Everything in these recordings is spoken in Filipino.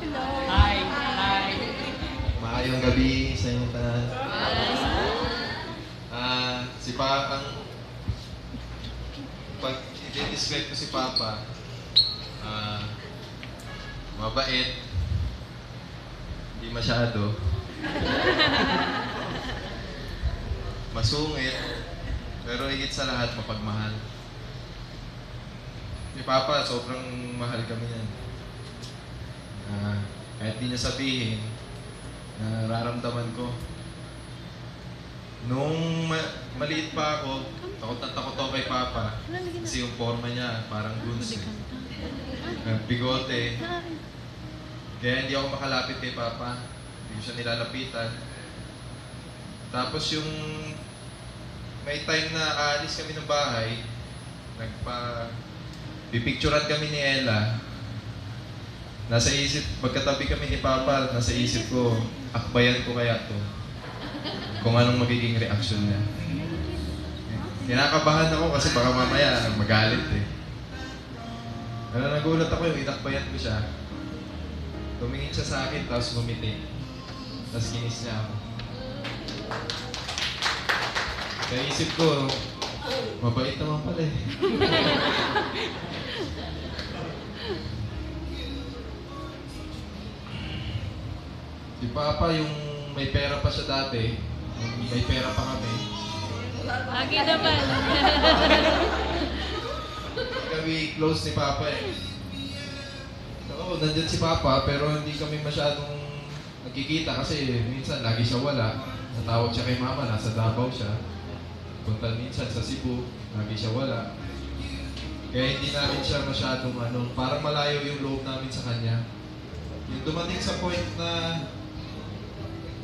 Hello. Hi. Hi. Maayong gabi sa inyong tanan. Si Papa, pag i-describe ko si Papa, mabait, hindi masyado, masungit, pero higit sa lahat mapagmahal. Si Papa, sobrang mahal kami yan. Kahit di niya sabihin, nararamdaman ko. Nung maliit pa ako, takot na takot ako kay Papa. Kasi yung forma niya, parang guns. Bigote. Kaya hindi ako makalapit kay Papa. Hindi ko siya nilalapitan. Tapos yung may time na aalis kami ng bahay, pipicturan kami ni Ella. Nasa isip, magkatabi kami ni Papa, nasa isip ko, akbayan ko kaya to. Kung anong magiging reaksyon niya. Kinakabahan ako kasi baka mamaya magalit eh. Pero nagulat ako yung inakbayan ko siya. Tumingin siya sa akin, tapos ngumiti. Tapos kinis niya ako. Kaya isip ko, mabait naman pala eh. Si Papa yung may pera pa siya dati, may pera pa kami. Lagi naman. Kami close ni Papa eh. Oo, nandyan si Papa pero hindi kami masyadong nagkikita kasi minsan lagi siya wala. Natawag siya kay Mama, nasa Davao siya. Punta minsan sa Cebu, lagi siya wala. Kaya hindi namin siya masyadong parang malayo yung loob namin sa kanya. Yung dumating sa point na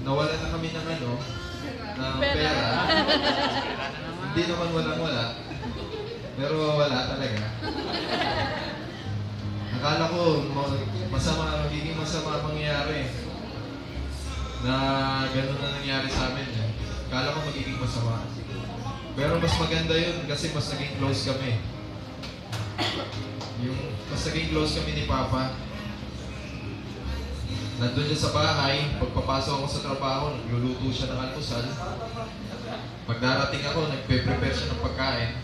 nawala na kami ng ng pera. Hindi naman walang-wala. Pero wala talaga. Akala ko magiging masama ang mangyayari. Na gano'n na nangyari sa amin. Akala ko magiging masama. Pero mas maganda yun kasi mas naging close kami. Mas naging close kami ni Papa. Nandun siya sa bahay, pagpapasok ako sa trabaho, nagluluto siya ng almusal. Pag darating ako, nagpe-prepare siya ng pagkain.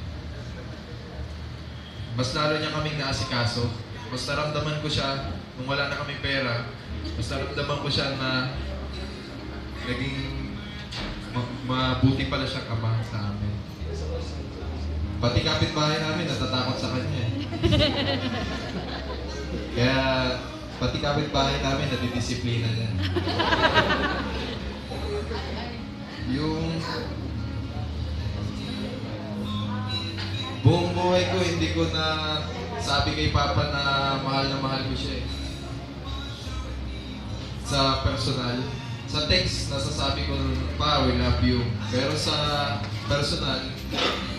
Mas lalo niya kaming naasikaso. Mas naramdaman ko siya, nung wala na kaming pera, mas naramdaman ko siya na naging mabuti pala siyang ama sa amin. Pati kapitbahay namin, natatakot sa kanya eh. Kaya, pati kapitbahay namin, nadidisiplina niya. Yung buong buhay ko, hindi ko na sabi kay Papa na mahal ko siya eh. Sa personal. Sa text, nasasabi ko pa, we love you. Pero sa personal,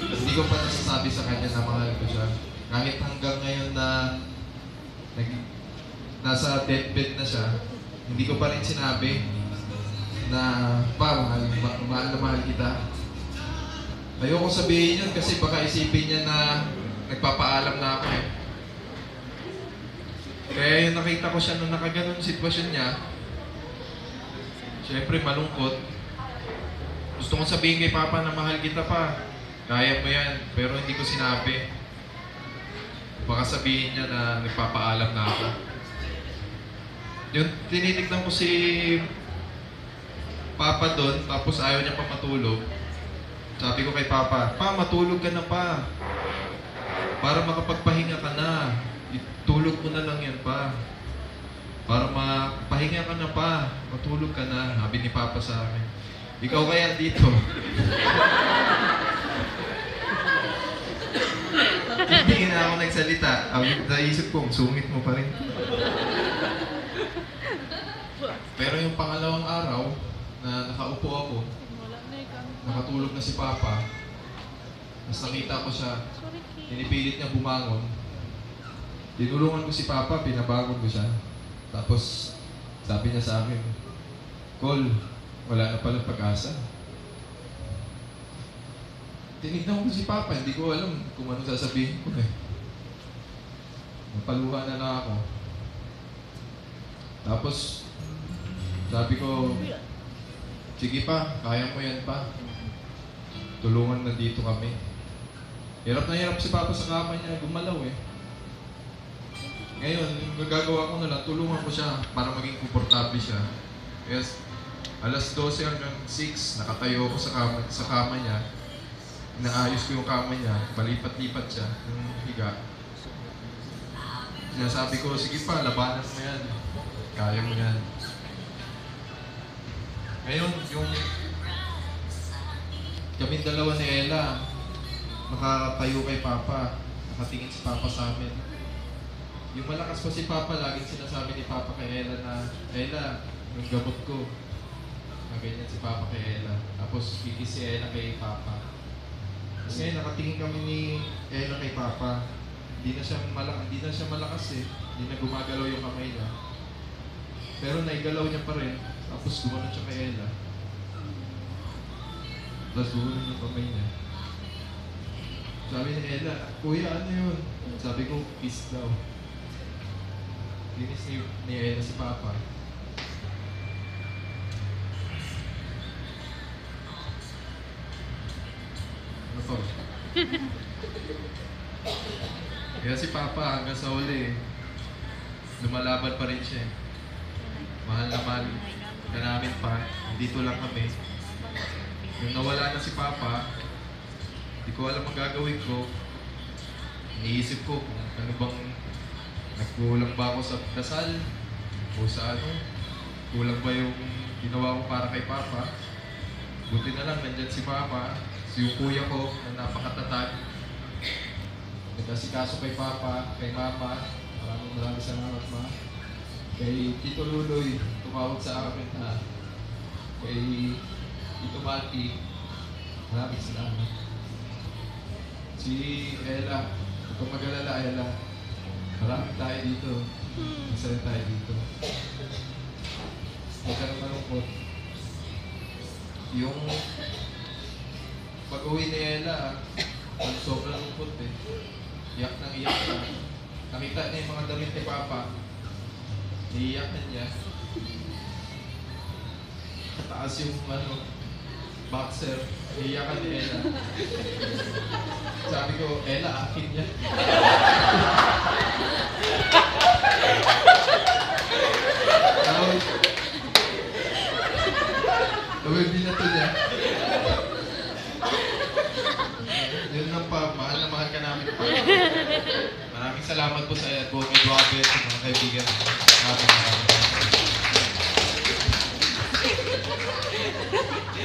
hindi ko pa nasasabi sa kanya na mahal ko siya. Kahit hanggang ngayon na nasa deathbed na siya, hindi ko pa rin sinabi na, Pa, mahal kita. Ayoko sabihin yun kasi baka isipin niya na nagpapaalam na ako eh. Kaya yung nakita ko siya nung nakaganon sitwasyon niya, syempre malungkot. Gusto kong sabihin kay Papa na mahal kita pa. Kaya mo yan, pero hindi ko sinabi. Baka sabihin niya na nagpapaalam na ako. Yung tinitignan ko si Papa doon, tapos ayaw niya pa matulog. Sabi ko kay Papa, Pa, matulog ka na pa. Para makapagpahinga ka na. Itulog mo na lang yan pa. Para mapahinga ka na pa. Matulog ka na. Sabi ni Papa sa akin. Ikaw kaya dito. Hindi na ako nagsalita. Naisip ko, sungit mo pa rin. Pero yung pangalawang araw na nakaupo ako, nakatulog na si Papa, mas nakita ko siya, pinipilit niya bumangon. Tinulungan ko si Papa, pinabangon ko siya. Tapos, sabi niya sa akin, Col, wala na palang pag-asa. Tinignan ko si Papa, hindi ko alam kung ano sasabihin ko eh. Napaluha na ako. Tapos, sabi ko, sige pa, kaya mo yan pa. Tulungan na dito kami. Hirap na hirap si Papa sa kama niya, gumalaw eh. Ngayon, yung gagagawa ko na lang, tulungan ko siya para maging komportable siya. Yes, alas 12 hanggang 6, nakatayo ako sa kama niya. Inaayos ko yung kama niya, palipat-lipat siya, yung higa. Sinasabi ko, sige pa, labanan mo yan. Kaya mo yan. Ngayon, yung kaming dalawa ni Ella, nakatayo kay Papa, nakatingin si Papa sa amin. Yung malakas pa si Papa, laging sinasabi ni Papa kay Ella na, Ella, yung gamot ko. Ganyan si Papa kay Ella. Tapos kikis si Ella kay Papa. Kasi ngayon, nakatingin kami ni Ella kay Papa. Hindi na siya malakas eh. Hindi na gumagalaw yung kamay niya. Pero naigalaw niya pa rin. Tapos gumanon siya kay Ella. Tapos gumanon yung kamay niya. Sabi ni Ella, Kuya, ano yun? Sabi ko, kiss daw. Linis ni Ella si Papa. Ano pa? Kaya si Papa hanggang sa uli, lumalaban pa rin siya. Mahal na mahal ka namin pa. Dito lang kami. Nung nawala na si Papa, hindi ko alam ang gagawin ko. Iniisip ko kung ano bang nagkulang ba ako sa dasal o sa ano. Kulang ba yung ginawa ko para kay Papa. Buti na lang nandyan si Papa, yung kuya ko na napakatatag. Nagkasikaso kay Papa, kay Mama. Maraming salamat, Ma. Kay Tito Luloy, tumawag sa akin na. Kay Tito Mati, maraming salamat. Si Ella, huwag kang mag-alala, Ella. Marami tayo dito. Masaya tayo dito. Huwag ka nang malungkot. Yung pag-uwi ni Ella, sobrang lungkot eh. Iyak nang iyak na. Nakita niya yung mga damit ni Papa. Iiyak na niya. Taas yung boxer. Iiyakan ni Ella. Sabi ko, Ella, akin niya. Gawin binato niya. Yun lang pa, mahal na mahal ka namin pa. Maraming salamat po sa buong Eduardo at mga kaibigan. Maraming salamat.